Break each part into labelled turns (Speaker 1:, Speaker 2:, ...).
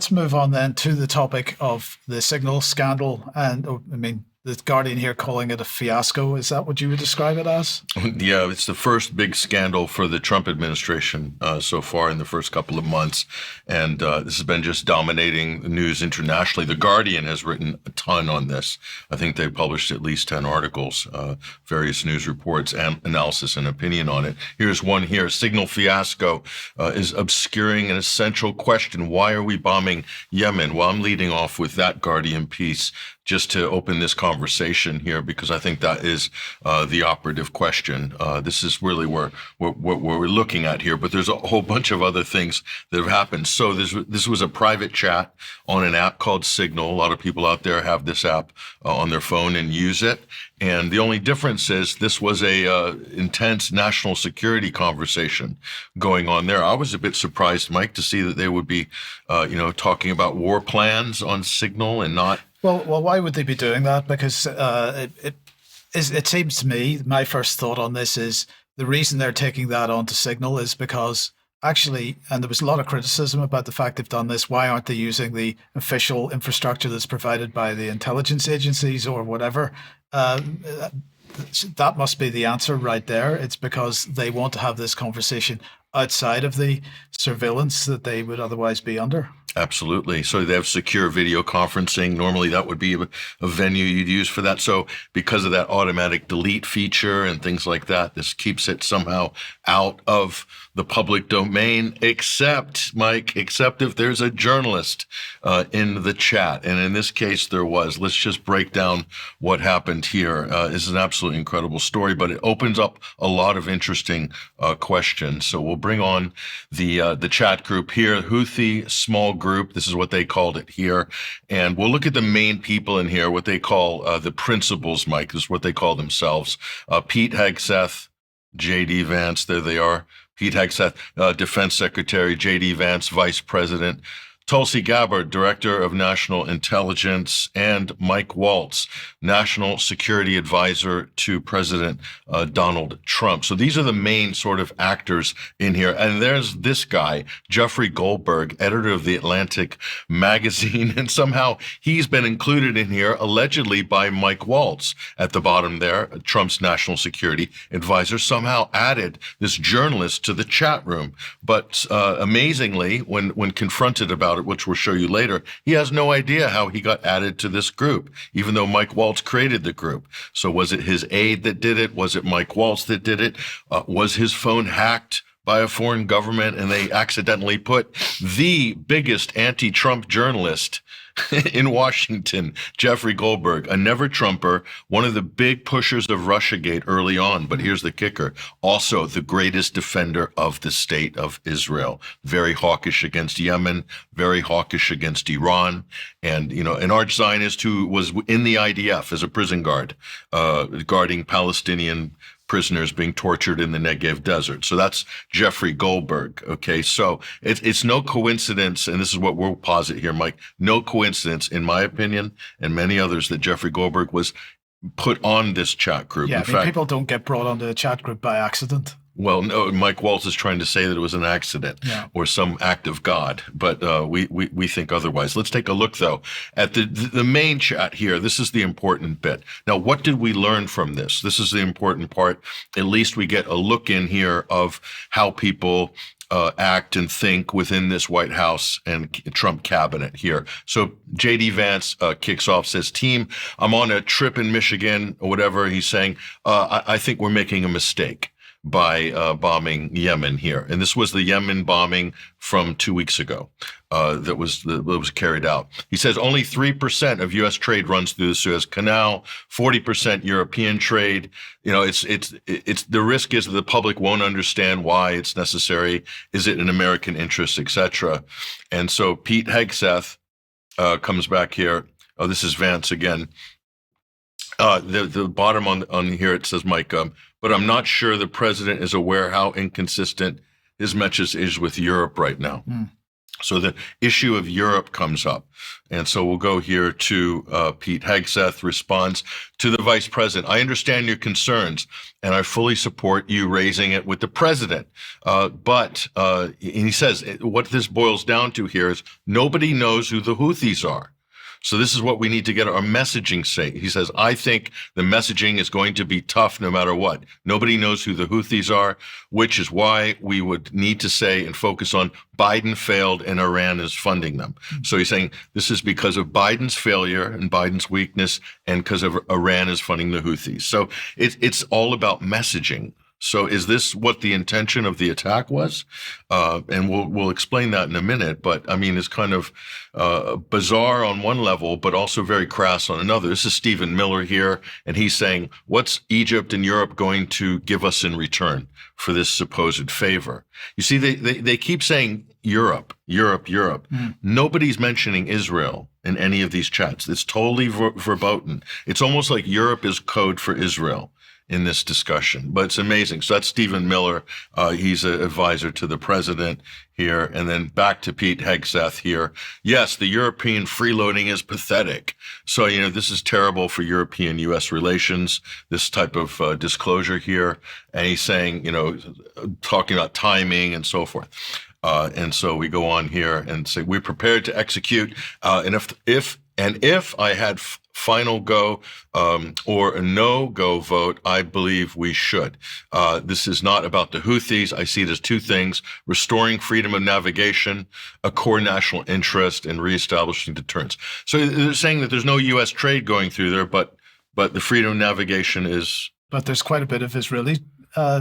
Speaker 1: let's move on then to the topic of the signal scandal. And the Guardian here calling it a fiasco. Is that what you would describe it as?
Speaker 2: Yeah, it's the first big scandal for the Trump administration so far in the first couple of months. And this has been just dominating the news internationally. The Guardian has written a ton on this. I think they published at least 10 articles, various news reports, and analysis and opinion on it. Here's one here. Signal fiasco is obscuring an essential question. Why are we bombing Yemen? Well, I'm leading off with that Guardian piece just to open this conversation here, because I think that is the operative question. This is really what we're looking at here, but there's a whole bunch of other things that have happened. So this was a private chat on an app called Signal. A lot of people out there have this app on their phone and use it. And the only difference is this was a intense national security conversation going on there. I was a bit surprised, Mike, to see that they would be, talking about war plans on Signal and not.
Speaker 1: Well, why would they be doing that? Because it seems to me, my first thought on this is the reason they're taking that onto Signal is because actually, and there was a lot of criticism about the fact they've done this, why aren't they using the official infrastructure that's provided by the intelligence agencies or whatever? That must be the answer right there. It's because they want to have this conversation outside of the surveillance that they would otherwise be under.
Speaker 2: Absolutely. So they have secure video conferencing. Normally that would be a venue you'd use for that. So because of that automatic delete feature and things like that, this keeps it somehow out of the public domain, except if there's a journalist in the chat. And in this case, there was. Let's just break down what happened here. It's an absolutely incredible story, but it opens up a lot of interesting questions. So we'll bring on the chat group here, Houthi small group. This is what they called it here. And we'll look at the main people in here, what they call the principals, Mike. This is what they call themselves. Pete Hegseth, J.D. Vance, there they are. Pete Hegseth, Defense Secretary, J.D. Vance, Vice President, Tulsi Gabbard, Director of National Intelligence, and Mike Waltz, National Security Advisor to President Donald Trump. So these are the main sort of actors in here. And there's this guy, Jeffrey Goldberg, editor of The Atlantic magazine, and somehow he's been included in here allegedly by Mike Waltz at the bottom there, Trump's National Security Advisor, somehow added this journalist to the chat room. But amazingly, when confronted about it, which we'll show you later, he has no idea how he got added to this group, even though Mike Waltz created the group. So was it his aide that did it? Was it Mike Waltz that did it? Was his phone hacked by a foreign government and they accidentally put the biggest anti-Trump journalist in Washington, Jeffrey Goldberg, a never-Trumper, one of the big pushers of Russiagate early on. But here's the kicker. Also the greatest defender of the state of Israel. Very hawkish against Yemen, very hawkish against Iran. And, an arch-Zionist who was in the IDF as a prison guard, guarding Palestinian prisoners being tortured in the Negev desert. So that's Jeffrey Goldberg. Okay. So it's no coincidence. And this is what we'll posit here, Mike, no coincidence, in my opinion, and many others, that Jeffrey Goldberg was put on this chat group.
Speaker 1: Yeah. People don't get brought onto the chat group by accident.
Speaker 2: Well, no, Mike Waltz is trying to say that it was an accident or some act of God, but we think otherwise. Let's take a look, though, at the main chat here. This is the important bit. Now, what did we learn from this? This is the important part. At least we get a look in here of how people act and think within this White House and Trump cabinet here. So J.D. Vance kicks off, says, team, I'm on a trip in Michigan or whatever. He's saying, I think we're making a mistake by bombing Yemen here. And this was the Yemen bombing from 2 weeks ago that was carried out. He says only 3% of U.S. trade runs through the Suez Canal, 40% European trade. It's the risk is that the public won't understand why it's necessary. Is it in American interest, etc.? And so Pete Hegseth comes back here. Oh, this is Vance again. The bottom on here, it says, Mike, but I'm not sure the president is aware how inconsistent his message is with Europe right now. So the issue of Europe comes up. And so we'll go here to Pete Hegseth responds to the vice president. I understand your concerns, and I fully support you raising it with the president. But he says what this boils down to here is nobody knows who the Houthis are. So this is what we need to get our messaging say. He says, I think the messaging is going to be tough no matter what. Nobody knows who the Houthis are, which is why we would need to say and focus on Biden failed and Iran is funding them. So he's saying this is because of Biden's failure and Biden's weakness and because of Iran is funding the Houthis. So it's all about messaging. So is this what the intention of the attack was? And we'll explain that in a minute. But I mean, it's kind of bizarre on one level, but also very crass on another. This is Stephen Miller here, and he's saying, what's Egypt and Europe going to give us in return for this supposed favor? You see, they keep saying Europe, Europe, Europe. Nobody's mentioning Israel in any of these chats. It's totally verboten. It's almost like Europe is code for Israel in this discussion, but it's amazing. So that's Stephen Miller. He's an advisor to the president here. And then back to Pete Hegseth here. Yes, the European freeloading is pathetic. So, this is terrible for European-U.S. relations, this type of disclosure here. And he's saying, talking about timing and so forth. And so we go on here and say, we're prepared to execute. And if I had final go or a no-go vote, I believe we should. This is not about the Houthis. I see it as two things: restoring freedom of navigation, a core national interest, and reestablishing deterrence. So they're saying that there's no U.S. trade going through there, but the freedom of navigation is.
Speaker 1: But there's quite a bit of Israeli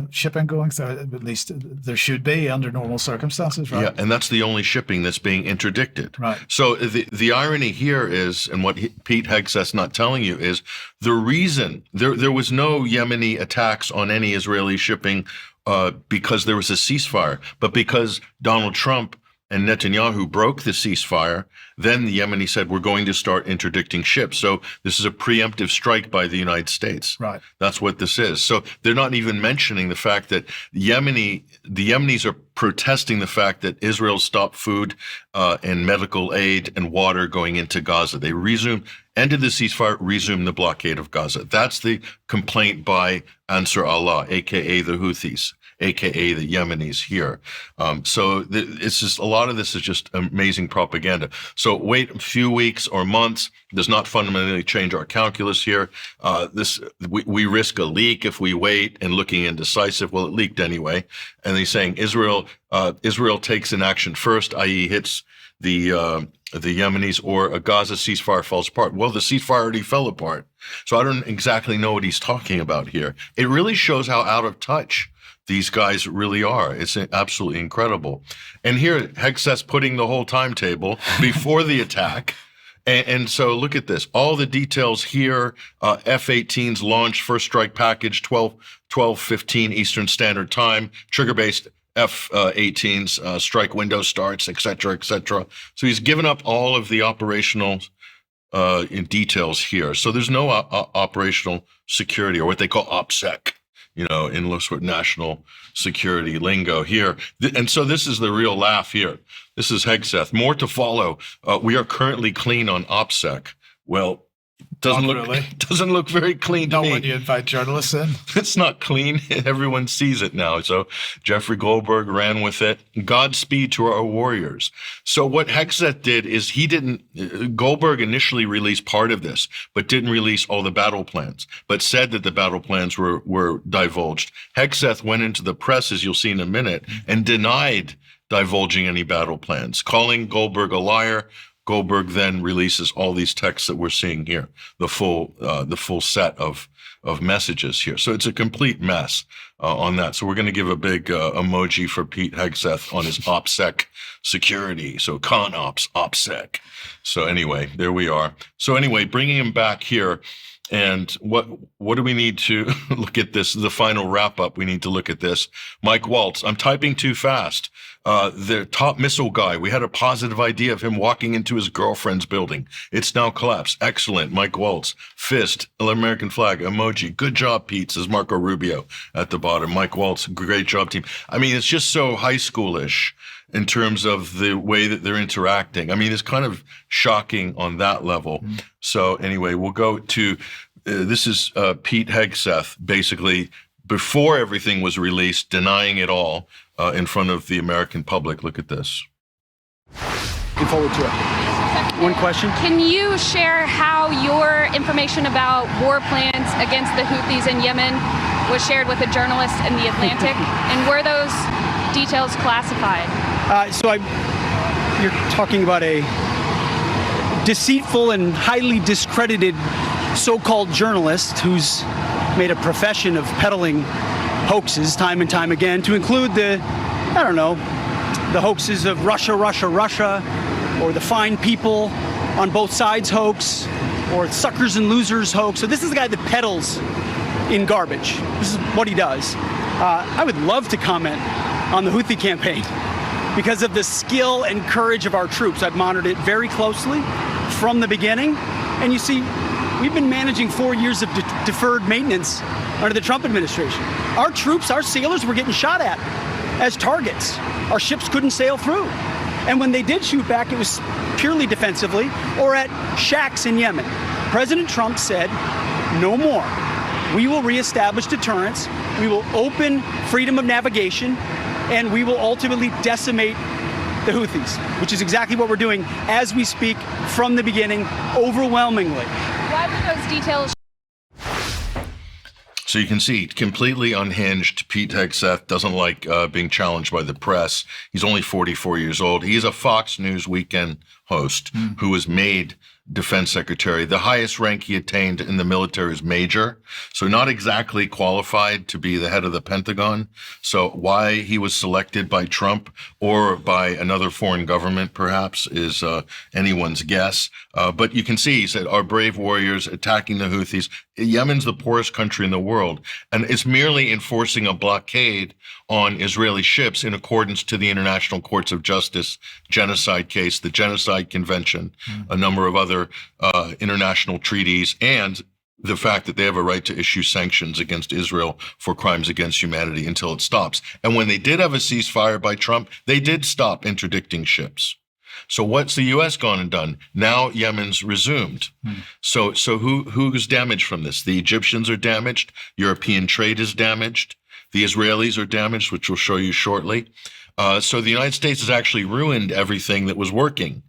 Speaker 1: shipping going through. At least there should be under normal circumstances, right?
Speaker 2: Yeah, and that's the only shipping that's being interdicted.
Speaker 1: Right.
Speaker 2: So the irony here is, and what Pete Hegseth's not telling you is, the reason there was no Yemeni attacks on any Israeli shipping because there was a ceasefire, but because Donald Trump and Netanyahu broke the ceasefire, then the Yemeni said, we're going to start interdicting ships. So this is a preemptive strike by the United States.
Speaker 1: Right.
Speaker 2: That's what this is. So they're not even mentioning the fact that the Yemenis are protesting the fact that Israel stopped food and medical aid and water going into Gaza. They ended the ceasefire, resumed the blockade of Gaza. That's the complaint by Ansar Allah, a.k.a. the Houthis, a.k.a. the Yemenis here. So it's just, a lot of this is just amazing propaganda. So wait a few weeks or months does not fundamentally change our calculus here. We risk a leak if we wait and looking indecisive. Well, it leaked anyway. And he's saying Israel takes an action first, i.e. hits the Yemenis, or a Gaza ceasefire falls apart. Well, the ceasefire already fell apart. So I don't exactly know what he's talking about here. It really shows how out of touch these guys really are. It's absolutely incredible. And here, Hegseth's putting the whole timetable before the attack. And so look at this. All the details here, F-18s launched, first strike package, 12:15 Eastern Standard Time, trigger-based F-18s, strike window starts, et cetera, et cetera. So he's given up all of the operational details here. So there's no operational security, or what they call OPSEC, in sort of national security lingo here. And so this is the real laugh here. This is Hegseth. More to follow. We are currently clean on OPSEC. Well, doesn't look very clean to me.
Speaker 1: Not when you invite journalists in.
Speaker 2: It's not clean. Everyone sees it now. So Jeffrey Goldberg ran with it. Godspeed to our warriors. So what Hegseth did is Goldberg initially released part of this, but didn't release all the battle plans, but said that the battle plans were divulged. Hegseth went into the press, as you'll see in a minute, and denied divulging any battle plans, calling Goldberg a liar. Goldberg then releases all these texts that we're seeing here, the full set of messages here. So it's a complete mess on that. So we're going to give a big emoji for Pete Hegseth on his OPSEC security. So ConOps, OPSEC. So anyway, there we are. So anyway, bringing him back here. And what do we need to look at this? The final wrap up. We need to look at this. Mike Waltz, I'm typing too fast. The top missile guy, we had a positive idea of him walking into his girlfriend's building. It's now collapsed. Excellent. Mike Waltz, fist, American flag, emoji. Good job, Pete, says Marco Rubio at the bottom. Mike Waltz, great job, team. I mean, it's just so high schoolish. in terms of the way that they're interacting. I mean, it's kind of shocking on that level. So anyway, we'll go to, this is Pete Hegseth, basically, before everything was released, denying it all in front of the American public. Look at this.
Speaker 3: Looking forward to it. One question.
Speaker 4: Can you share how your information about war plans against the Houthis in Yemen was shared with a journalist in The Atlantic? And were those details classified?
Speaker 3: You're talking about a deceitful and highly discredited so-called journalist who's made a profession of peddling hoaxes time and time again, to include the hoaxes of Russia, or the fine people on both sides hoax, or suckers and losers hoax. So this is the guy that peddles in garbage. This is what he does. I would love to comment on the Houthi campaign because of the skill and courage of our troops. I've monitored it very closely from the beginning. And you see, we've been managing 4 years of deferred maintenance under the Trump administration. Our troops, our sailors were getting shot at as targets. Our ships couldn't sail through. And when they did shoot back, it was purely defensively or at shacks in Yemen. President Trump said, no more. We will reestablish deterrence. We will open freedom of navigation, and we will ultimately decimate the Houthis, which is exactly what we're doing as we speak from the beginning, overwhelmingly.
Speaker 4: Why were those details?
Speaker 2: So you can see, completely unhinged. Pete Hegseth doesn't like being challenged by the press. He's only 44 years old. He's a Fox News weekend host who was made defense secretary. The highest rank he attained in the military is major, so not exactly qualified to be the head of the Pentagon. So why he was selected by Trump or by another foreign government, perhaps, is anyone's guess. But you can see, he said, our brave warriors attacking the Houthis. Yemen's the poorest country in the world, and it's merely enforcing a blockade on Israeli ships in accordance to the International Courts of Justice genocide case, the Genocide Convention, a number of other international treaties, and the fact that they have a right to issue sanctions against Israel for crimes against humanity until it stops. And when they did have a ceasefire by Trump, they did stop interdicting ships. So what's the U.S. gone and done? Now Yemen's resumed. So who's damaged from this? The Egyptians are damaged. European trade is damaged. The Israelis are damaged, which we'll show you shortly. So the United States has actually ruined everything that was working.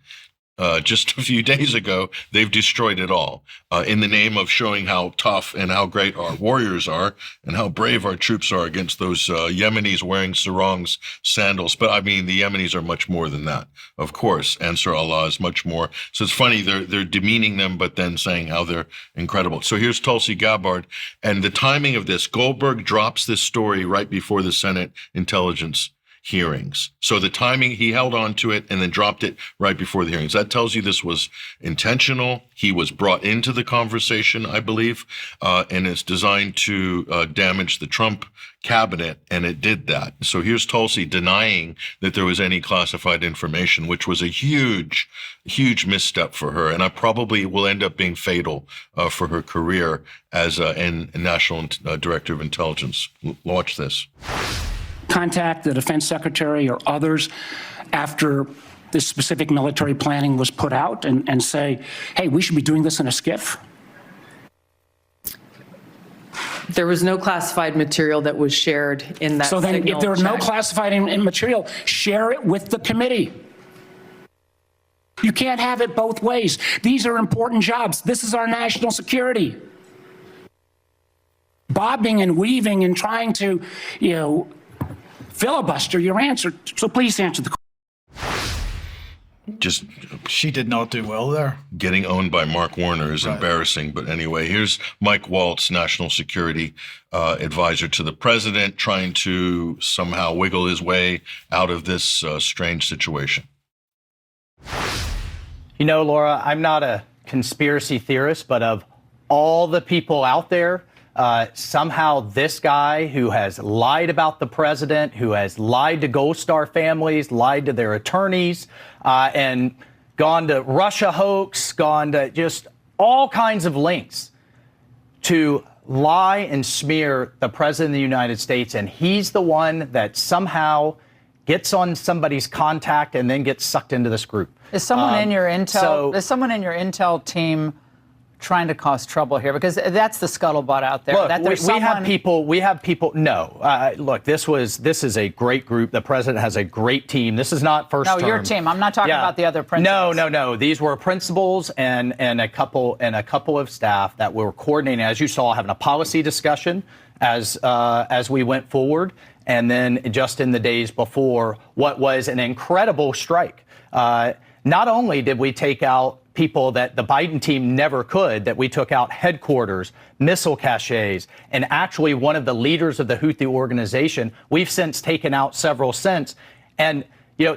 Speaker 2: Just a few days ago, they've destroyed it all in the name of showing how tough and how great our warriors are and how brave our troops are against those Yemenis wearing sarongs, sandals. But I mean, the Yemenis are much more than that, of course. Ansar Allah is much more. So it's funny, they're demeaning them, but then saying how they're incredible. So here's Tulsi Gabbard. And the timing of this, Goldberg drops this story right before the Senate Intelligence hearings. So the timing, he held on to it and then dropped it right before the hearings. That tells you this was intentional. He was brought into the conversation, I believe, and it's designed to damage the Trump cabinet, and it did that. So here's Tulsi denying that there was any classified information, which was a huge, huge misstep for her, and I probably will end up being fatal for her career as a National Director of Intelligence. Watch this.
Speaker 5: Contact the defense secretary or others after this specific military planning was put out and say, hey, we should be doing this in a skiff?
Speaker 6: There was no classified material that was shared in that
Speaker 5: So then
Speaker 6: signal
Speaker 5: if there was no
Speaker 6: check.
Speaker 5: classified material, share it with the committee. You can't have it both ways. These are important jobs. This is our national security. Bobbing and weaving and trying to, filibuster your answer. So please answer the
Speaker 2: Just
Speaker 1: She did not do well there.
Speaker 2: getting owned by Mark Warner is embarrassing. But anyway, here's Mike Waltz, national security advisor to the president, trying to somehow wiggle his way out of this strange situation.
Speaker 7: Laura, I'm not a conspiracy theorist, but of all the people out there, somehow this guy who has lied about the president, who has lied to Gold Star families, lied to their attorneys, and gone to Russia hoax, gone to just all kinds of links to lie and smear the president of the United States. And he's the one that somehow gets on somebody's contact and then gets sucked into this group.
Speaker 8: Is someone in your intel team trying to cause trouble here? Because that's the scuttlebutt out there.
Speaker 7: Look,
Speaker 8: that there's
Speaker 7: we have people. No, look, this is a great group. The president has a great team. This is not first term.
Speaker 8: No, your team. I'm not talking about the other principals.
Speaker 7: No. These were principals and a couple of staff that were coordinating, as you saw, having a policy discussion as we went forward. And then just in the days before, what was an incredible strike. Not only did we take out people that the Biden team never could, that we took out headquarters, missile caches, and actually one of the leaders of the Houthi organization. We've since taken out several since. And,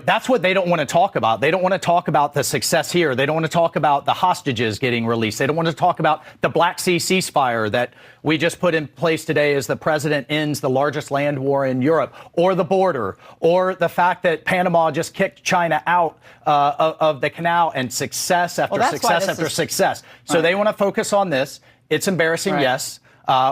Speaker 7: that's what they don't want to talk about. They don't want to talk about the success here. They don't want to talk about the hostages getting released. They don't want to talk about the Black Sea ceasefire that we just put in place today as the president ends the largest land war in Europe, or the border, or the fact that Panama just kicked China out of the canal, and success after success after success. So they want to focus on this. It's embarrassing, yes.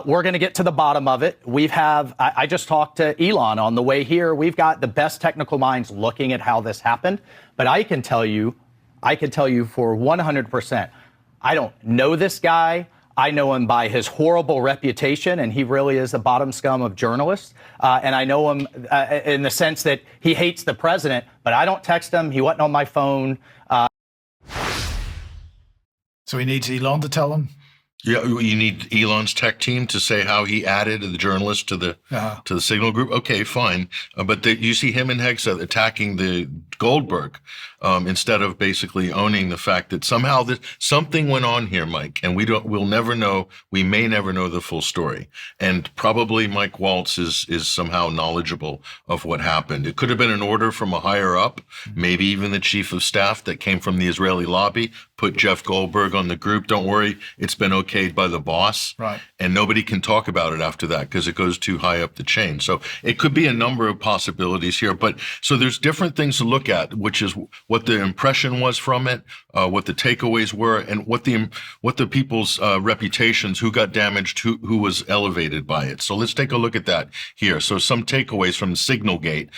Speaker 7: We're going to get to the bottom of it. I just talked to Elon on the way here. We've got the best technical minds looking at how this happened. But I can tell you for 100%, I don't know this guy. I know him by his horrible reputation, and he really is the bottom scum of journalists. And I know him in the sense that he hates the president, but I don't text him. He wasn't on my phone.
Speaker 1: So he needs Elon to tell him?
Speaker 2: Yeah, you need Elon's tech team to say how he added the journalist to the signal group. Okay, fine. But you see him and Hegseth attacking the Goldberg instead of basically owning the fact that somehow something went on here, Mike, and we'll never know. We may never know the full story. And probably Mike Waltz is somehow knowledgeable of what happened. It could have been an order from a higher up, maybe even the chief of staff that came from the Israeli lobby, put Jeff Goldberg on the group. Don't worry, it's been okayed by the boss.
Speaker 1: Right.
Speaker 2: And nobody can talk about it after that because it goes too high up the chain. So it could be a number of possibilities here. But so there's different things to look at, which is what the impression was from it, what the takeaways were, and what the people's reputations, who got damaged, who was elevated by it. So let's take a look at that here. So some takeaways from the Signal Gate.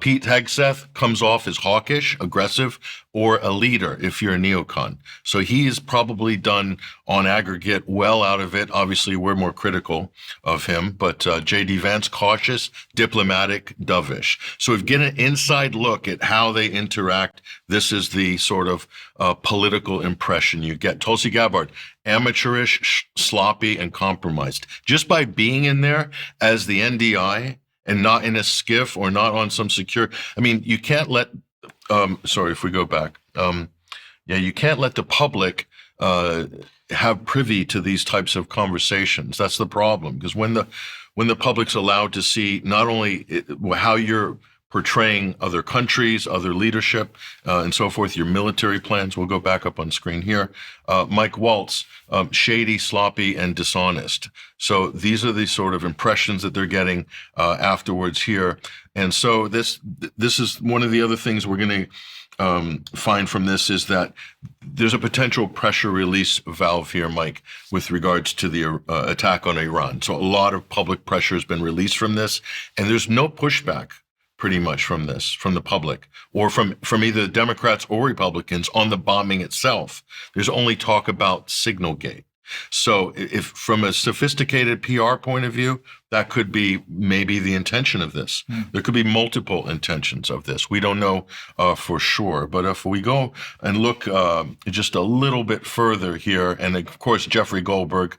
Speaker 2: Pete Hegseth comes off as hawkish, aggressive, or a leader if you're a neocon. So he's probably done on aggregate well out of it. Obviously, we're more critical of him, but J.D. Vance, cautious, diplomatic, dovish. So if you get an inside look at how they interact, this is the sort of political impression you get. Tulsi Gabbard, amateurish, sloppy, and compromised. Just by being in there as the NDI and not in a skiff or not on some secure, you can't let sorry, if we go back. You can't let the public have privy to these types of conversations. That's the problem, because when the public's allowed to see not only how you're portraying other countries, other leadership, and so forth, your military plans. We'll go back up on screen here. Mike Waltz, shady, sloppy, and dishonest. So these are the sort of impressions that they're getting afterwards here. And so this is one of the other things we're going to find from this is that there's a potential pressure release valve here, Mike, with regards to the attack on Iran. So a lot of public pressure has been released from this, and there's no pushback pretty much from this, from the public, or from either Democrats or Republicans on the bombing itself. There's only talk about Signalgate. So if from a sophisticated PR point of view, that could be maybe the intention of this. There could be multiple intentions of this. We don't know for sure. But if we go and look just a little bit further here, and of course, Jeffrey Goldberg,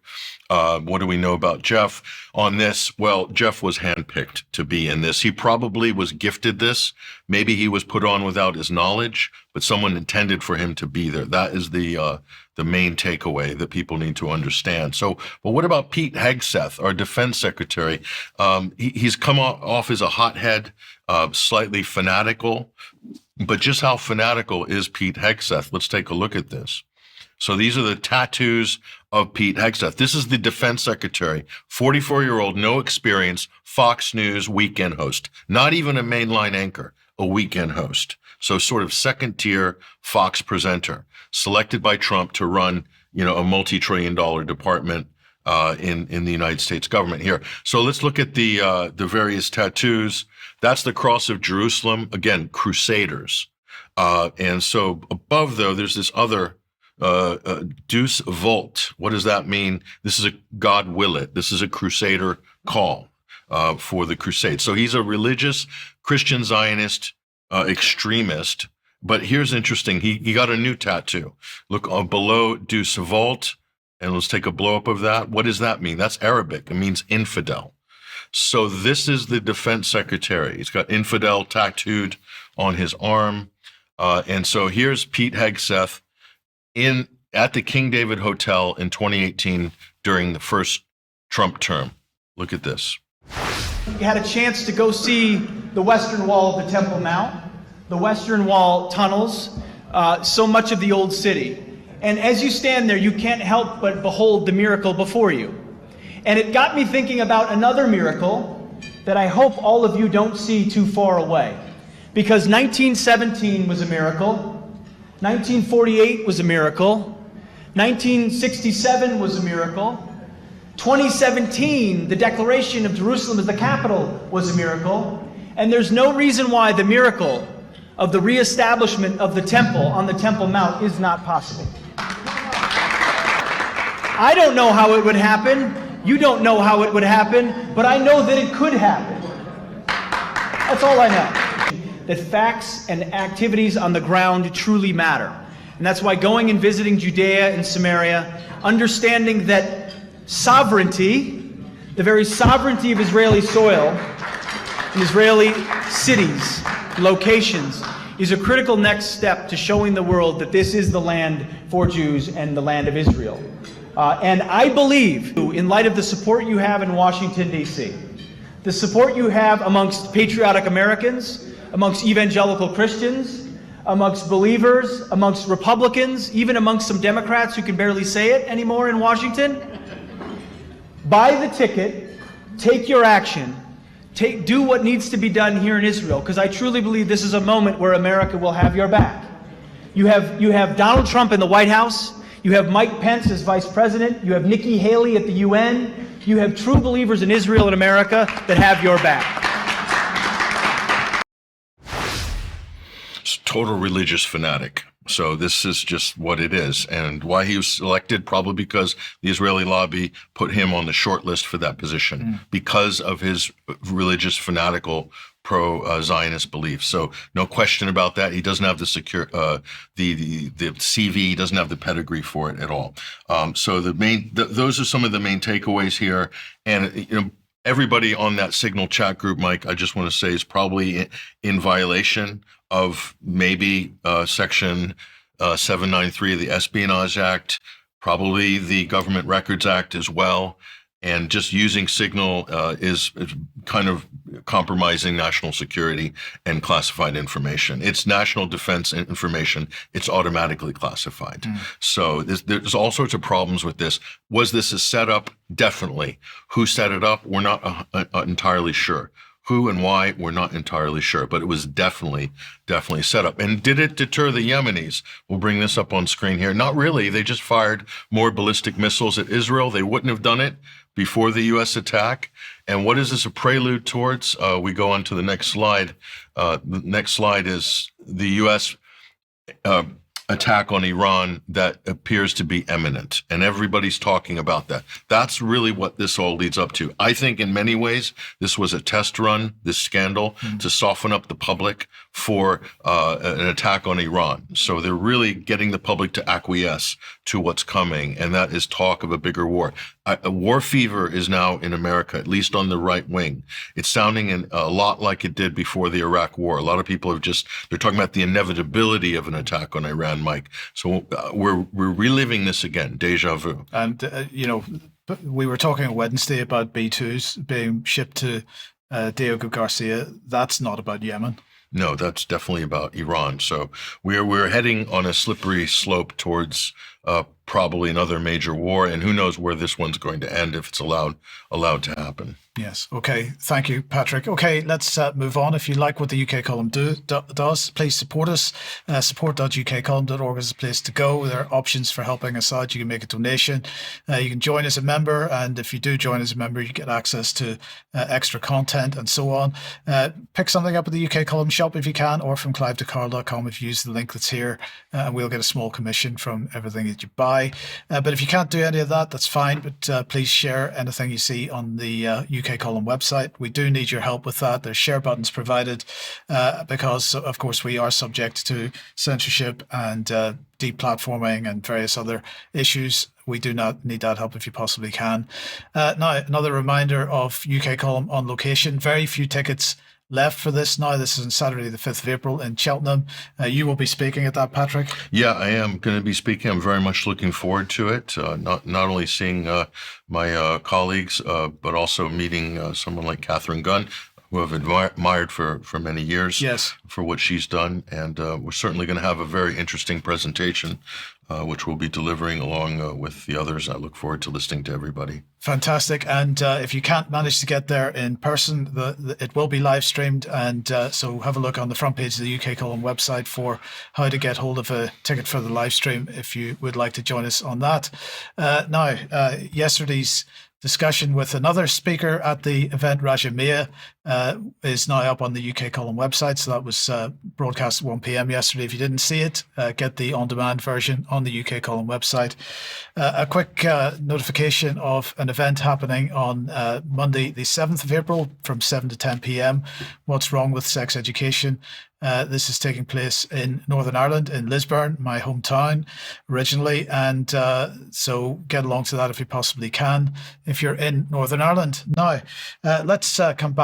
Speaker 2: what do we know about Jeff on this? Well, Jeff was handpicked to be in this. He probably was gifted this. Maybe he was put on without his knowledge, but someone intended for him to be there. That is the main takeaway that people need to understand. So, but what about Pete Hegseth, our defense secretary? He's come off as a hothead, slightly fanatical, but just how fanatical is Pete Hegseth? Let's take a look at this. So these are the tattoos of Pete Hegseth. This is the defense secretary, 44-year-old, no experience, Fox News weekend host, not even a mainline anchor, a weekend host. So sort of second-tier Fox presenter, selected by Trump to run, a multi-trillion-dollar department in the United States government here. So let's look at the various tattoos. That's the cross of Jerusalem. Again, Crusaders. And so above, though, there's this other Deus Vult. What does that mean? This is a God will it. This is a Crusader call for the crusade. So he's a religious Christian Zionist extremist. But here's interesting. He got a new tattoo. Look below Deus Vult, and let's take a blow up of that. What does that mean? That's Arabic. It means infidel. So this is the defense secretary. He's got infidel tattooed on his arm. And so here's Pete Hegseth at the King David Hotel in 2018 during the first Trump term. Look at this.
Speaker 3: You had a chance to go see the Western Wall of the Temple Mount, the Western Wall tunnels, so much of the old city. And as you stand there, you can't help but behold the miracle before you. And it got me thinking about another miracle that I hope all of you don't see too far away. Because 1917 was a miracle, 1948 was a miracle, 1967 was a miracle, 2017, the declaration of Jerusalem as the capital was a miracle, and there's no reason why the miracle of the reestablishment of the temple on the Temple Mount is not possible. I don't know how it would happen, you don't know how it would happen, but I know that it could happen. That's all I know. That facts and activities on the ground truly matter. And that's why going and visiting Judea and Samaria, understanding that sovereignty, the very sovereignty of Israeli soil, and Israeli cities, locations, is a critical next step to showing the world that this is the land for Jews and the land of Israel. And I believe, in light of the support you have in Washington, D.C., the support you have amongst patriotic Americans, amongst evangelical Christians, amongst believers, amongst Republicans, even amongst some Democrats who can barely say it anymore in Washington, buy the ticket, take your action, do what needs to be done here in Israel, because I truly believe this is a moment where America will have your back. You have Donald Trump in the White House, you have Mike Pence as vice president, you have Nikki Haley at the UN, you have true believers in Israel and America that have your back.
Speaker 2: Total religious fanatic. So this is just what it is. And why he was elected, probably because the Israeli lobby put him on the short list for that position because of his religious fanatical pro-Zionist beliefs. So no question about that. He doesn't have the CV, he doesn't have the pedigree for it at all. So those are some of the main takeaways here. And everybody on that Signal chat group, Mike, I just want to say is probably in violation of maybe Section 793 of the Espionage Act, probably the Government Records Act as well. And just using Signal is kind of compromising national security and classified information. It's national defense information. It's automatically classified. So there's all sorts of problems with this. Was this a setup? Definitely. Who set it up? We're not entirely sure. Who and why, we're not entirely sure, but it was definitely set up. And did it deter the Yemenis? We'll bring this up on screen here. Not really. They just fired more ballistic missiles at Israel. They wouldn't have done it before the U.S. attack. And what is this a prelude towards? We go on to the next slide. The next slide is the U.S. Attack on Iran that appears to be imminent, and everybody's talking about that. That's really what this all leads up to. I think in many ways, this was a test run, this scandal, to soften up the public for an attack on Iran. So they're really getting the public to acquiesce to what's coming, and that is talk of a bigger war. A war fever is now in America, at least on the right wing. It's sounding a lot like it did before the Iraq War. A lot of people they're talking about the inevitability of an attack on Iran, Mike. So we're reliving this again, deja vu.
Speaker 1: And, we were talking on Wednesday about B-2s being shipped to Diego Garcia. That's not about Yemen.
Speaker 2: No, that's definitely about Iran. So we're heading on a slippery slope towards probably another major war, and who knows where this one's going to end if it's allowed to happen.
Speaker 1: Yes. Okay. Thank you, Patrick. Okay, let's move on. If you like what the UK column does, please support us. Support.ukcolumn.org is the place to go. There are options for helping us out. You can make a donation. You can join as a member. And if you do join as a member, you get access to extra content and so on. Pick something up at the UK column shop if you can, or from clive2carl.com if you use the link that's here. And we'll get a small commission from everything that you buy. But if you can't do any of that, that's fine. But please share anything you see on the UK column website. We do need your help with that. There's share buttons provided because, of course, we are subject to censorship and deplatforming and various other issues. We do not need that help if you possibly can. Now, another reminder of UK column on location. Very few tickets left for this now. This is on Saturday, the 5th of April in Cheltenham. You will be speaking at that, Patrick?
Speaker 2: Yeah, I am going to be speaking. I'm very much looking forward to it. Not only seeing my colleagues, but also meeting someone like Catherine Gunn, who I've admired for many years.
Speaker 1: Yes.
Speaker 2: For what she's done. And we're certainly going to have a very interesting presentation, which we'll be delivering along with the others. I look forward to listening to everybody.
Speaker 1: Fantastic. And if you can't manage to get there in person, it will be live streamed. And so have a look on the front page of the UK column website for how to get hold of a ticket for the live stream if you would like to join us on that. Now, yesterday's discussion with another speaker at the event, Raja Miah, is now up on the UK column website. So that was broadcast at 1 p.m. yesterday. If you didn't see it, get the on-demand version on the UK column website. A quick notification of an event happening on Monday, the 7th of April from 7 to 10 p.m. What's Wrong with Sex Education? This is taking place in Northern Ireland, in Lisburn, my hometown originally. And so get along to that if you possibly can, if you're in Northern Ireland. Now, let's come back